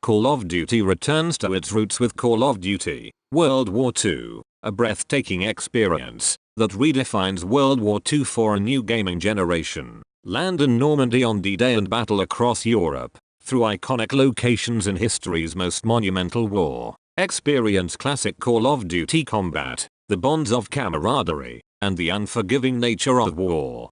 Call of Duty returns to its roots with Call of Duty WW2, a breathtaking experience that redefines World War II for a new gaming generation. Land in Normandy on D-Day and battle across Europe, through iconic locations in history's most monumental war. Experience classic Call of Duty combat, the bonds of camaraderie, and the unforgiving nature of war.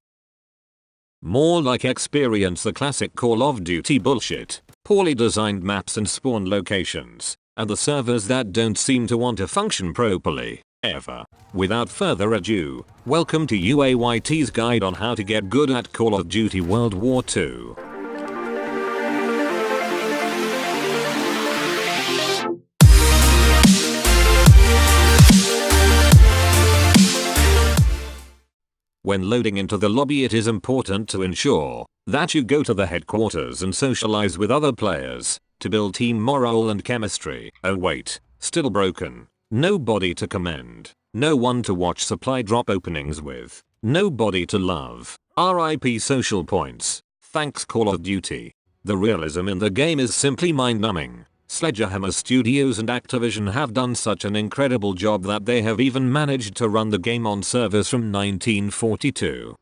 More like experience the classic Call of Duty bullshit, poorly designed maps and spawn locations, and the servers that don't seem to want to function properly, ever. Without further ado, welcome to UAYT's guide on how to get good at Call of Duty World War II. When loading into the lobby, it is important to ensure that you go to the headquarters and socialize with other players to build team morale and chemistry. Oh wait, still broken. Nobody to commend. No one to watch supply drop openings with. Nobody to love. RIP social points. Thanks Call of Duty. The realism in the game is simply mind-numbing. Sledgehammer Studios and Activision have done such an incredible job that they have even managed to run the game on servers from 1942.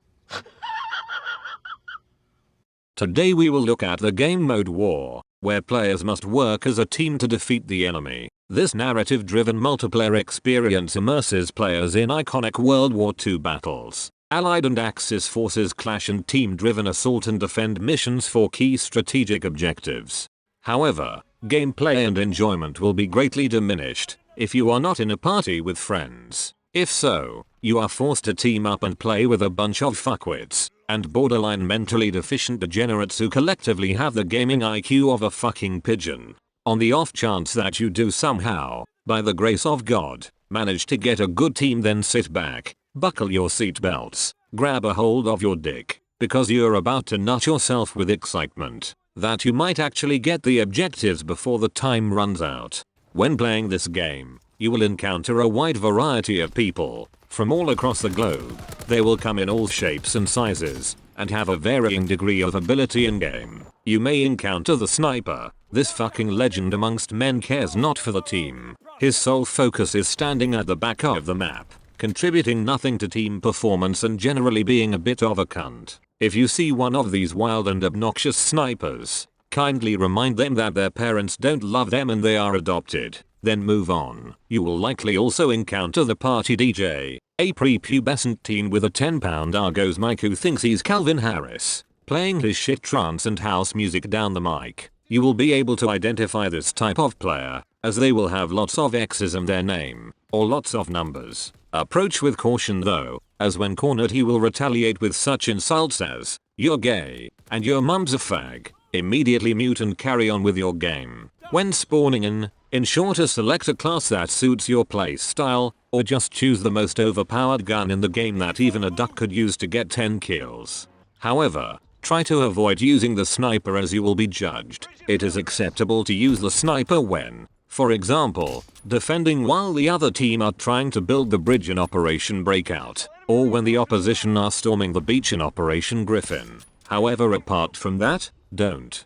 Today we will look at the game mode War, where players must work as a team to defeat the enemy. This narrative-driven multiplayer experience immerses players in iconic World War II battles. Allied and Axis forces clash in team-driven assault and defend missions for key strategic objectives. However, gameplay and enjoyment will be greatly diminished if you are not in a party with friends. If so, you are forced to team up and play with a bunch of fuckwits and borderline mentally deficient degenerates who collectively have the gaming IQ of a fucking pigeon. On the off chance that you do somehow, by the grace of God, manage to get a good team, then sit back, buckle your seatbelts, grab a hold of your dick, because you're about to nut yourself with excitement that you might actually get the objectives before the time runs out. When playing this game, you will encounter a wide variety of people from all across the globe. They will come in all shapes and sizes and have a varying degree of ability in game. You may encounter the sniper. This fucking legend amongst men cares not for the team. His sole focus is standing at the back of the map, contributing nothing to team performance and generally being a bit of a cunt. If you see one of these wild and obnoxious snipers, kindly remind them that their parents don't love them and they are adopted, then move on. You will likely also encounter the party DJ, a prepubescent teen with a 10-pound Argos mic who thinks he's Calvin Harris, playing his shit trance and house music down the mic. You will be able to identify this type of player, as they will have lots of X's in their name, or lots of numbers. Approach with caution though, as when cornered he will retaliate with such insults as, "You're gay," and "Your mum's a fag." Immediately mute and carry on with your game. When spawning in, ensure to select a class that suits your playstyle, or just choose the most overpowered gun in the game that even a duck could use to get 10 kills. However, try to avoid using the sniper as you will be judged. It is acceptable to use the sniper when, for example, defending while the other team are trying to build the bridge in Operation Breakout, or when the opposition are storming the beach in Operation Griffin. However, apart from that, don't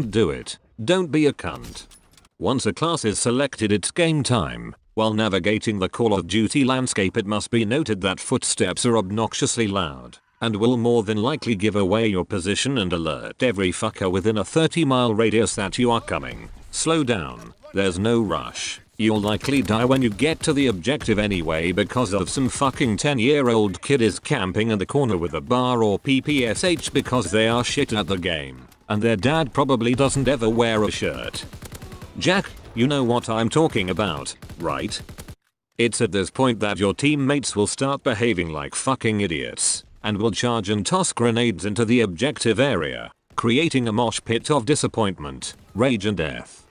do it. Don't be a cunt. Once a class is selected, it's game time. While navigating the Call of Duty landscape, it must be noted that footsteps are obnoxiously loud and will more than likely give away your position and alert every fucker within a 30-mile radius that you are coming. Slow down. There's no rush. You'll likely die when you get to the objective anyway because of some fucking 10-year-old kid is camping in the corner with a bar or PPSH because they are shit at the game, and their dad probably doesn't ever wear a shirt. Jack, you know what I'm talking about, right? It's at this point that your teammates will start behaving like fucking idiots, and will charge and toss grenades into the objective area, creating a mosh pit of disappointment, rage and death.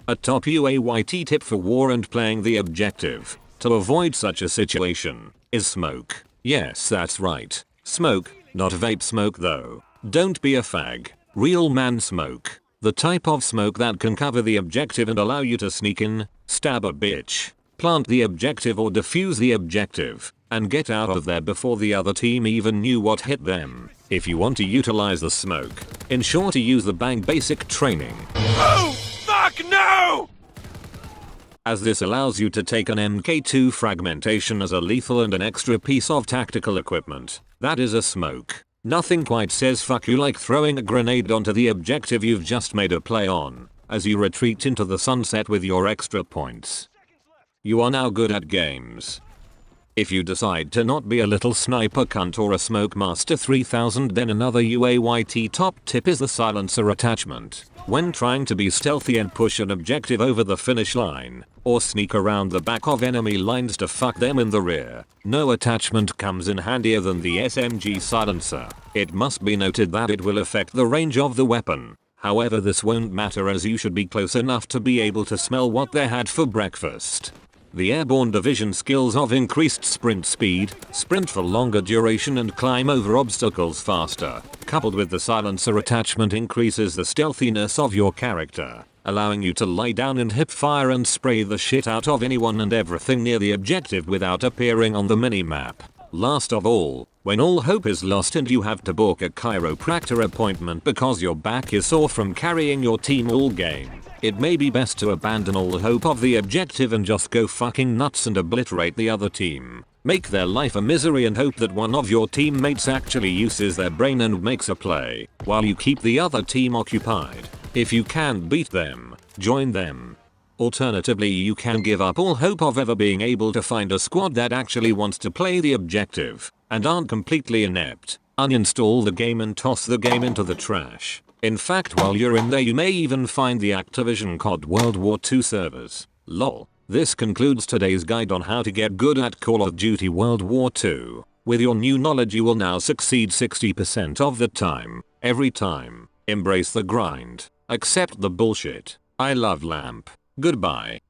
A top UAYT tip for war and playing the objective, to avoid such a situation, is smoke. Yes, that's right. Smoke, not vape smoke though. Don't be a fag. Real man smoke. The type of smoke that can cover the objective and allow you to sneak in, stab a bitch, plant the objective or defuse the objective, and get out of there before the other team even knew what hit them. If you want to utilize the smoke, ensure to use the bang basic training. Oh, fuck as this allows you to take an MK2 fragmentation as a lethal and an extra piece of tactical equipment. That is a smoke. Nothing quite says fuck you like throwing a grenade onto the objective you've just made a play on, as you retreat into the sunset with your extra points. You are now good at games. If you decide to not be a little sniper cunt or a smoke master 3000, then another UAYT top tip is the silencer attachment. When trying to be stealthy and push an objective over the finish line, or sneak around the back of enemy lines to fuck them in the rear, no attachment comes in handier than the SMG silencer. It must be noted that it will affect the range of the weapon. However, this won't matter as you should be close enough to be able to smell what they had for breakfast. The airborne division skills of increased sprint speed, sprint for longer duration and climb over obstacles faster, coupled with the silencer attachment increases the stealthiness of your character, allowing you to lie down and hip fire and spray the shit out of anyone and everything near the objective without appearing on the minimap. Last of all, when all hope is lost and you have to book a chiropractor appointment because your back is sore from carrying your team all game, it may be best to abandon all hope of the objective and just go fucking nuts and obliterate the other team. Make their life a misery and hope that one of your teammates actually uses their brain and makes a play, while you keep the other team occupied. If you can beat them, join them. Alternatively, you can give up all hope of ever being able to find a squad that actually wants to play the objective, and aren't completely inept. Uninstall the game and toss the game into the trash. In fact, while you're in there you may even find the Activision COD World War II servers. Lol. This concludes today's guide on how to get good at Call of Duty World War II. With your new knowledge you will now succeed 60% of the time. Every time. Embrace the grind. Accept the bullshit. I love Lamp. Goodbye.